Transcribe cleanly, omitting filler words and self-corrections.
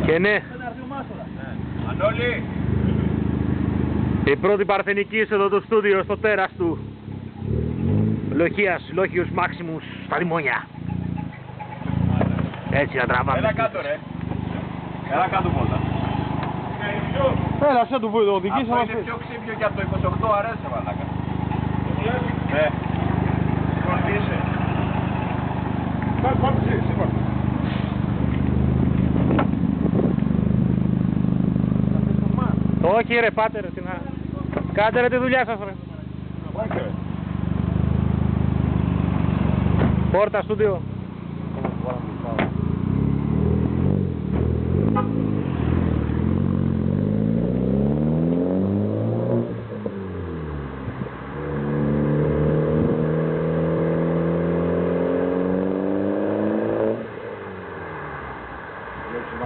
Και ναι. Ανόλη. Η πρώτη παρθενική εδώ το στούντιο στο τέρας του Λοχίους Μάξιμους στα Λιμόνια. Έτσι να τραβάμε. Έλα κάτω ρε. Έλα κάτω πότα. Έλα, σε του οδηγείς. Αυτό είναι πιο ξύπνιο και από το 28 αρέσει μαλάκα. Ναι. Σκορπίσε. Πάμε σήμερα. Όχι ρε, πάτε ρε, κάντε ρε τη δουλειά σας ρε. Πόρτα στούντιο.